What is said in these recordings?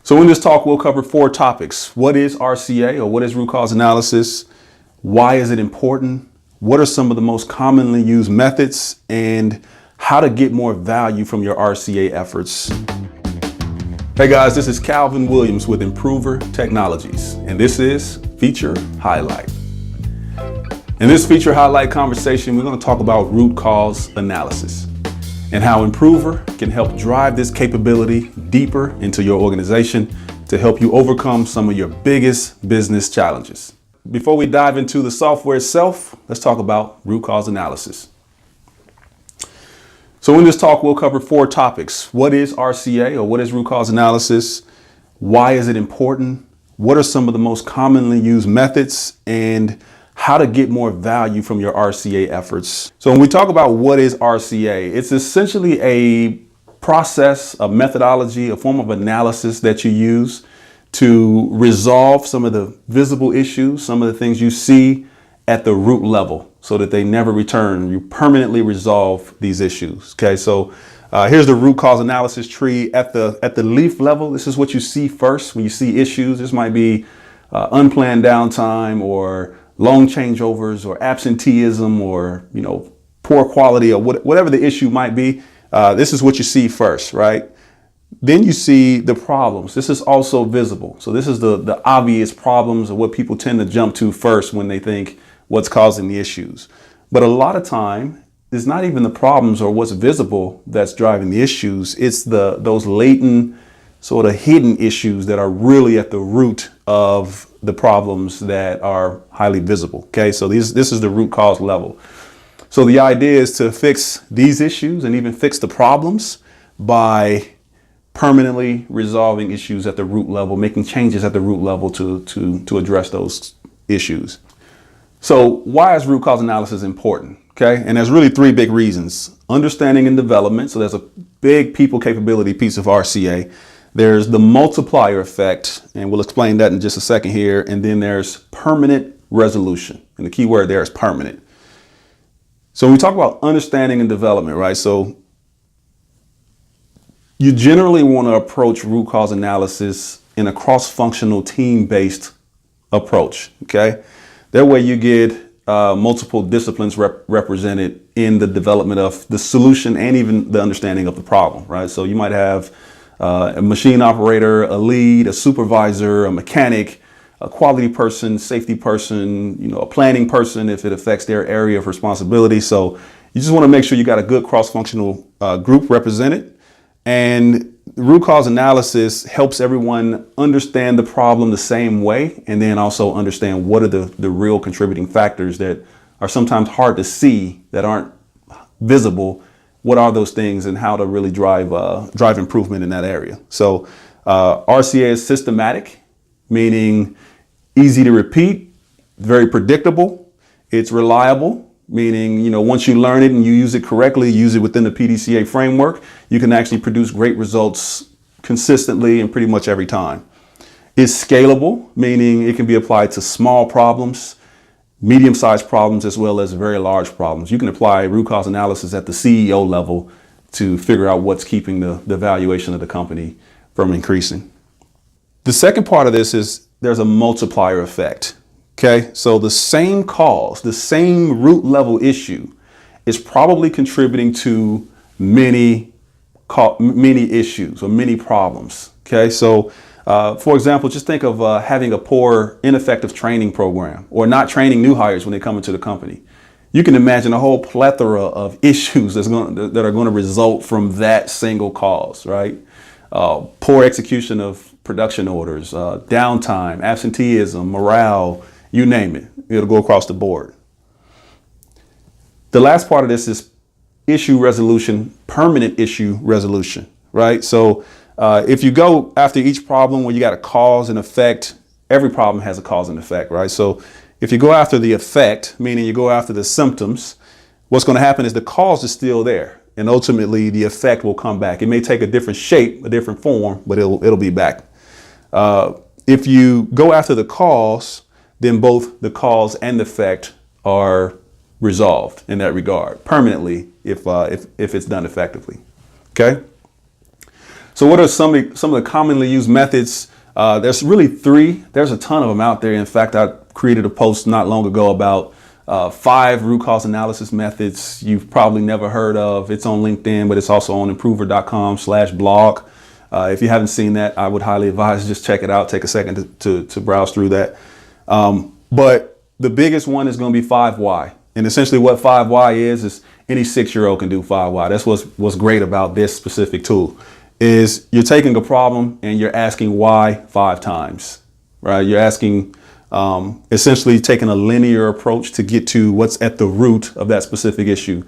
So in this talk, we'll cover 4 topics. What is RCA, or what is root cause analysis? Why is it important? What are some of the most commonly used methods, and how to get more value from your RCA efforts? Hey guys, this is Calvin Williams with Impruver Technologies, and this is Feature Highlight. In this feature highlight conversation, we're going to talk about root cause analysis and how Impruver can help drive this capability deeper into your organization to help you overcome some of your biggest business challenges. Before we dive into the software itself, let's talk about root cause analysis. So in this talk, we'll cover 4 topics. What is RCA, or what is root cause analysis? Why is it important? What are some of the most commonly used methods, and how to get more value from your RCA efforts? So when we talk about what is RCA, it's essentially a process, a methodology, a form of analysis that you use to resolve some of the visible issues, some of the things you see at the root level, so that they never return. You permanently resolve these issues. Okay, so here's the root cause analysis tree. At the leaf level, this is what you see first when you see issues. This might be unplanned downtime, or long changeovers, or absenteeism, or poor quality, or whatever the issue might be. This is what you see first, right? Then you see the problems. This is also visible. So this is the obvious problems, or what people tend to jump to first when they think what's causing the issues. But a lot of time, it's not even the problems or what's visible that's driving the issues. It's those latent, sort of hidden issues that are really at the root of the problems that are highly visible. Okay, so this is the root cause level. So the idea is to fix these issues and even fix the problems by permanently resolving issues at the root level, making changes at the root level to address those issues. So why is root cause analysis important? Okay, and there's really 3 big reasons. Understanding and development. So there's a big people capability piece of RCA. There's the multiplier effect, and we'll explain that in just a second here. And then there's permanent resolution. And the key word there is permanent. So when we talk about understanding and development, right? So you generally want to approach root cause analysis in a cross-functional team-based approach. Okay, that way you get multiple disciplines represented in the development of the solution and even the understanding of the problem, right? So you might have a machine operator, a lead, a supervisor, a mechanic, a quality person, safety person, a planning person if it affects their area of responsibility. So you just want to make sure you got a good cross-functional group represented. And root cause analysis helps everyone understand the problem the same way, and then also understand what are the real contributing factors that are sometimes hard to see, that aren't visible. What are those things, and how to really drive improvement in that area. So RCA is systematic, meaning easy to repeat, very predictable. It's reliable, meaning, once you learn it and you use it correctly, use it within the PDCA framework, you can actually produce great results consistently and pretty much every time. It's scalable, meaning it can be applied to small problems, medium-sized problems, as well as very large problems. You can apply root cause analysis at the CEO level to figure out what's keeping the valuation of the company from increasing. The second part of this is there's a multiplier effect. Okay, so the same cause, the same root level issue is probably contributing to many issues or many problems. Okay, so for example, just think of having a poor, ineffective training program, or not training new hires when they come into the company. You can imagine a whole plethora of issues that are going to result from that single cause, right? Poor execution of production orders, downtime, absenteeism, morale, you name it. It'll go across the board. The last part of this is issue resolution, permanent issue resolution, right? So if you go after each problem where you got a cause and effect, every problem has a cause and effect, right? So if you go after the effect, meaning you go after the symptoms, what's going to happen is the cause is still there, and ultimately the effect will come back. It may take a different shape, a different form, but it'll be back. If you go after the cause, then both the cause and the effect are resolved in that regard permanently if it's done effectively. Okay. So what are some of the commonly used methods? There's really three. There's a ton of them out there. In fact, I created a post not long ago about 5 root cause analysis methods you've probably never heard of. It's on LinkedIn, but it's also on improver.com/blog. If you haven't seen that, I would highly advise just check it out. Take a second to browse through that. But the biggest one is going to be 5 why. And essentially what 5 why is any 6-year-old can do 5 why. That's what's great about this specific tool is you're taking a problem and you're asking why 5 times, right? You're asking, essentially taking a linear approach to get to what's at the root of that specific issue.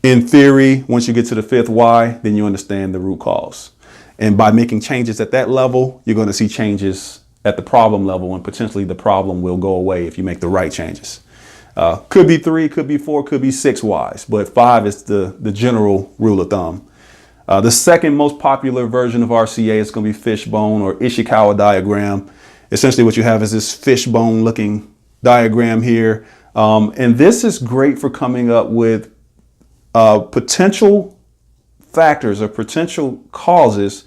In theory, once you get to the 5th why, then you understand the root cause. And by making changes at that level, you're going to see changes at the problem level, and potentially the problem will go away if you make the right changes. Could be 3, could be 4, could be 6 whys, but 5 is the general rule of thumb. The second most popular version of RCA is going to be fishbone or Ishikawa diagram. Essentially what you have is this fishbone looking diagram here. And this is great for coming up with potential factors or potential causes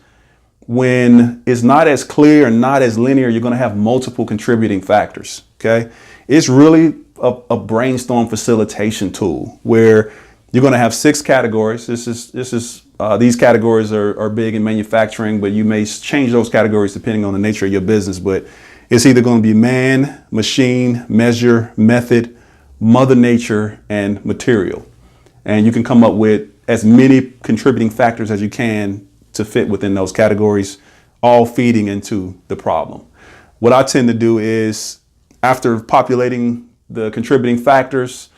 when it's not as clear and not as linear. You're going to have multiple contributing factors. Okay. It's really a brainstorm facilitation tool where you're going to have 6 categories. These categories are big in manufacturing, but you may change those categories depending on the nature of your business. But it's either going to be man, machine, measure, method, mother nature, and material. And you can come up with as many contributing factors as you can to fit within those categories, all feeding into the problem. What I tend to do is, after populating the contributing factors,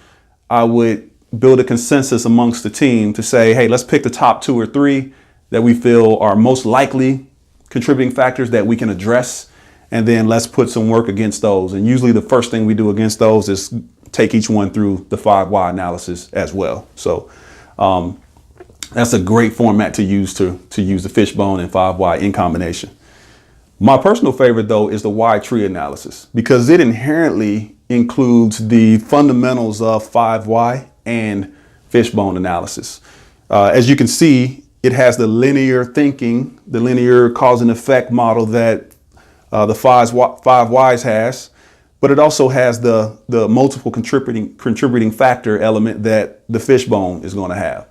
I would build a consensus amongst the team to say, hey, let's pick the top 2 or 3 that we feel are most likely contributing factors that we can address. And then let's put some work against those. And usually the first thing we do against those is take each one through the 5 why analysis as well. So that's a great format to use use the fishbone and 5 why in combination. My personal favorite, though, is the why tree analysis, because it inherently includes the fundamentals of 5 why and fishbone analysis. As you can see, it has the linear thinking, the linear cause and effect model that the 5 whys has, but it also has the multiple contributing factor element that the fishbone is going to have.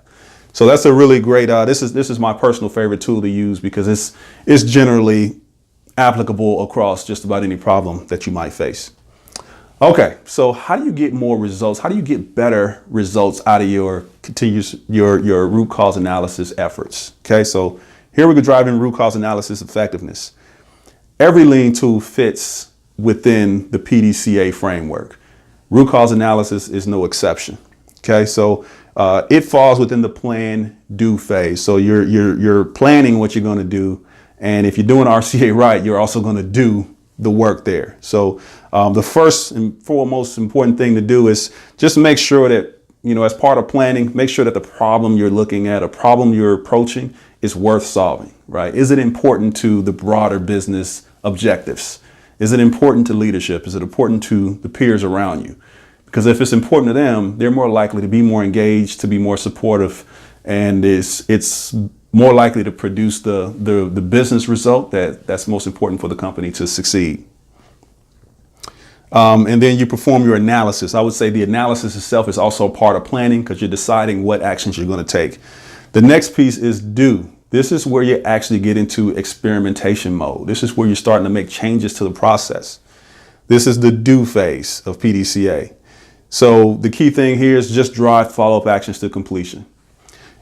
So that's a really great, this is my personal favorite tool to use because it's generally applicable across just about any problem that you might face. Okay, so how do you get more results? How do you get better results out of your your root cause analysis efforts? Okay, so here we go, driving root cause analysis effectiveness. Every lean tool fits within the PDCA framework. Root cause analysis is no exception. Okay, so it falls within the plan do phase. So you're planning what you're going to do, and if you're doing RCA right, you're also going to do the work there. So the first and foremost important thing to do is just make sure that, as part of planning, make sure that the problem you're looking at, a problem you're approaching, is worth solving, right? Is it important to the broader business objectives? Is it important to leadership? Is it important to the peers around you? Because if it's important to them, they're more likely to be more engaged, to be more supportive, and it's more likely to produce the business result that's most important for the company to succeed. And then you perform your analysis. I would say the analysis itself is also part of planning because you're deciding what actions you're going to take. The next piece is do. This is where you actually get into experimentation mode. This is where you're starting to make changes to the process. This is the do phase of PDCA. So the key thing here is just drive follow-up actions to completion.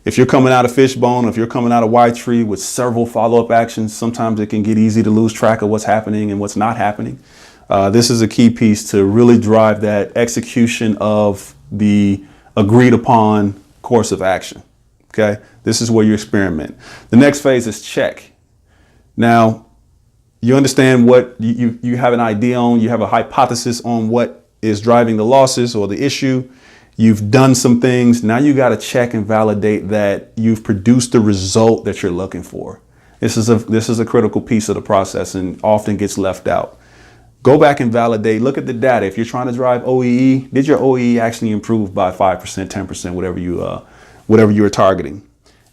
If you're coming out of fishbone, if you're coming out of Y tree with several follow-up actions, sometimes it can get easy to lose track of what's happening and what's not happening. This is a key piece to really drive that execution of the agreed upon course of action. Okay, this is where you experiment. The next phase is check. Now, you understand what you have an idea on, you have a hypothesis on what is driving the losses or the issue. You've done some things. Now you got to check and validate that you've produced the result that you're looking for. This is a critical piece of the process and often gets left out. Go back and validate. Look at the data. If you're trying to drive OEE, did your OEE actually improve by 5%, 10%, whatever you were targeting?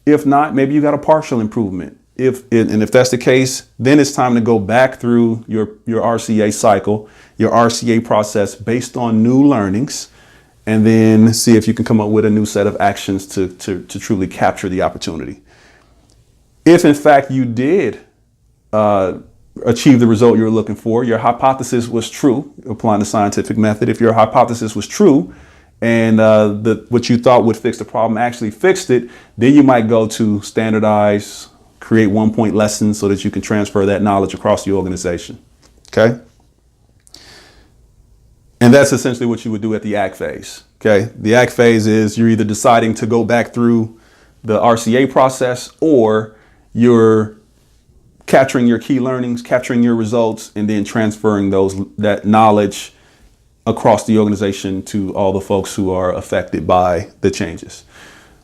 If not, maybe you got a partial improvement. if that's the case, then it's time to go back through your RCA cycle, your RCA process based on new learnings, and then see if you can come up with a new set of actions to truly capture the opportunity. If in fact you did achieve the result you're looking for, your hypothesis was true, applying the scientific method. If your hypothesis was true and what you thought would fix the problem actually fixed it, then you might go to standardize, create 1-point lessons so that you can transfer that knowledge across the organization. Okay. And that's essentially what you would do at the act phase. Okay. The act phase is you're either deciding to go back through the RCA process, or you're capturing your key learnings, capturing your results, and then transferring that knowledge across the organization to all the folks who are affected by the changes.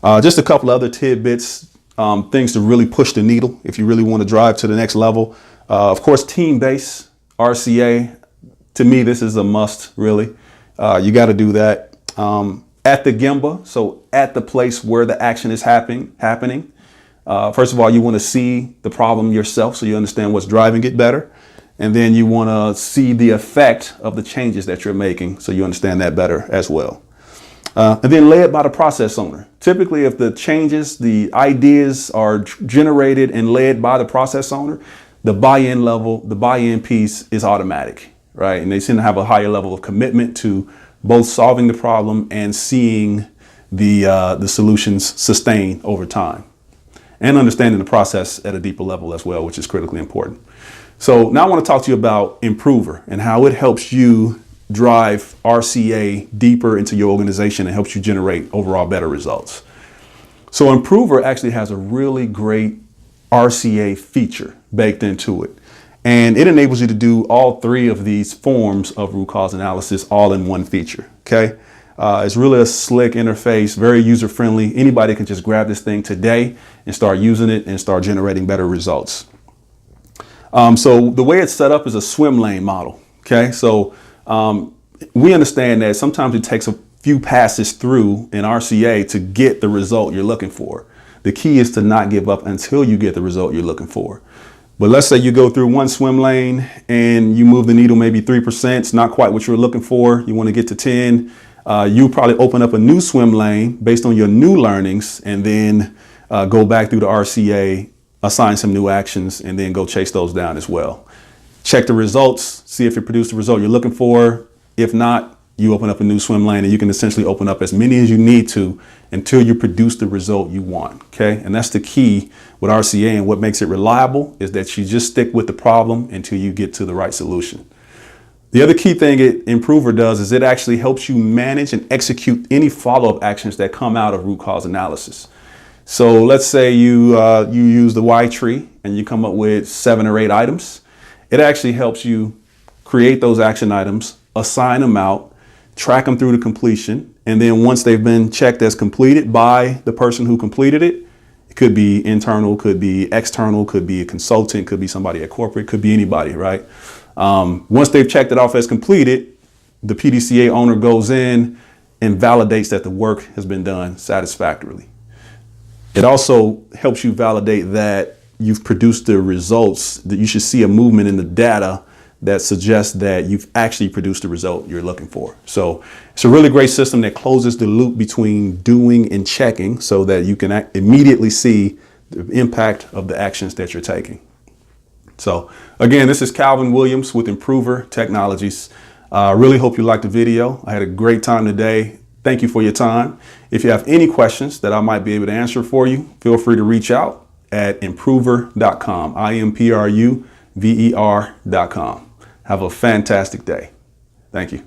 Just a couple other tidbits, things to really push the needle if you really want to drive to the next level. Of course, team-based RCA, to me, this is a must, really. You got to do that at the Gemba, so at the place where the action is happening. First of all, you want to see the problem yourself so you understand what's driving it better. And then you want to see the effect of the changes that you're making so you understand that better as well. And then led by the process owner. Typically, if the changes, the ideas are generated and led by the process owner, the buy-in level, the buy-in piece is automatic, right? And they seem to have a higher level of commitment to both solving the problem and seeing the solutions sustain over time, and understanding the process at a deeper level as well, which is critically important. So now I want to talk to you about Impruver and how it helps you drive RCA deeper into your organization and helps you generate overall better results. So Impruver actually has a really great RCA feature baked into it. And it enables you to do all three of these forms of root cause analysis all in one feature. Okay. It's really a slick interface, very user-friendly. Anybody can just grab this thing today and start using it and start generating better results. So the way it's set up is a swim lane model. Okay, so we understand that sometimes it takes a few passes through an RCA to get the result you're looking for. The key is to not give up until you get the result you're looking for. But let's say you go through one swim lane and you move the needle maybe 3%. It's not quite what you're looking for. You want to get to 10. You probably open up a new swim lane based on your new learnings, and then go back through the RCA, assign some new actions, and then go chase those down as well. Check the results, see if it produced the result you're looking for. If not, you open up a new swim lane, and you can essentially open up as many as you need to until you produce the result you want. Okay, and that's the key with RCA, and what makes it reliable is that you just stick with the problem until you get to the right solution. The other key thing Impruver does is it actually helps you manage and execute any follow-up actions that come out of root cause analysis. So let's say you use the Y tree and you come up with 7 or 8 items. It actually helps you create those action items, assign them out, track them through to completion. And then once they've been checked as completed by the person who completed it, it could be internal, could be external, could be a consultant, could be somebody at corporate, could be anybody, right? Once they've checked it off as completed, the PDCA owner goes in and validates that the work has been done satisfactorily. It also helps you validate that you've produced the results, that you should see a movement in the data that suggests that you've actually produced the result you're looking for. So it's a really great system that closes the loop between doing and checking so that you can immediately see the impact of the actions that you're taking. So again, this is Calvin Williams with Impruver Technologies. I really hope you liked the video. I had a great time today. Thank you for your time. If you have any questions that I might be able to answer for you, feel free to reach out at impruver.com, IMPRUVER.com. Have a fantastic day. Thank you.